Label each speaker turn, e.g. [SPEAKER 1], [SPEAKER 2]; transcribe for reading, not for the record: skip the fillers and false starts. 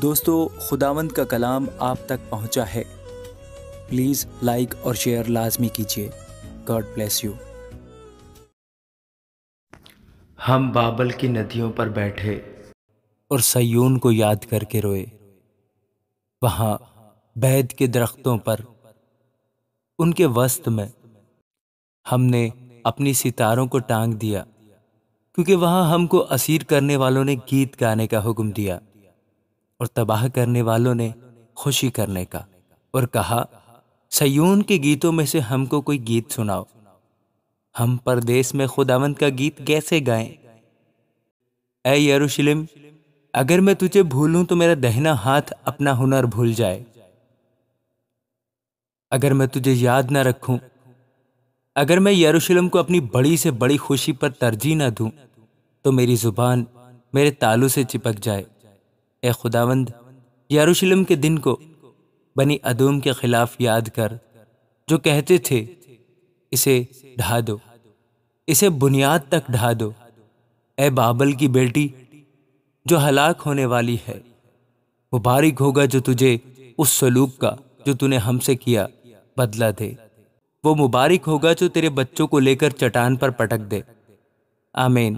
[SPEAKER 1] دوستو، خداوند کا کلام آپ تک پہنچا ہے۔ پلیز لائک اور شیئر لازمی کیجیے۔ God bless you.
[SPEAKER 2] ہم بابل کی ندیوں پر بیٹھے
[SPEAKER 1] اور سیون کو یاد کر کے روئے۔ وہاں بید کے درختوں پر ان کے وسط میں ہم نے اپنی ستاروں کو ٹانگ دیا، کیونکہ وہاں ہم کو اسیر کرنے والوں نے گیت گانے کا حکم دیا اور تباہ کرنے والوں نے خوشی کرنے کا، اور کہا سیون کے گیتوں میں سے ہم کو کوئی گیت سناؤ۔ ہم پردیس میں خداوند کا گیت کیسے گائیں؟ اے یروشلم، اگر میں تجھے بھولوں تو میرا دہنا ہاتھ اپنا ہنر بھول جائے۔ اگر میں تجھے یاد نہ رکھوں، اگر میں یروشلم کو اپنی بڑی سے بڑی خوشی پر ترجیح نہ دوں، تو میری زبان میرے تالو سے چپک جائے۔ اے خداوند، یروشلم کے دن کو بنی ادوم کے خلاف یاد کر، جو کہتے تھے اسے ڈھا دو، اسے بنیاد تک ڈھا دو۔ اے بابل کی بیٹی جو ہلاک ہونے والی ہے، مبارک ہوگا جو تجھے اس سلوک کا جو تو نے ہم سے کیا بدلہ دے۔ وہ مبارک ہوگا جو تیرے بچوں کو لے کر چٹان پر پٹک دے۔ آمین۔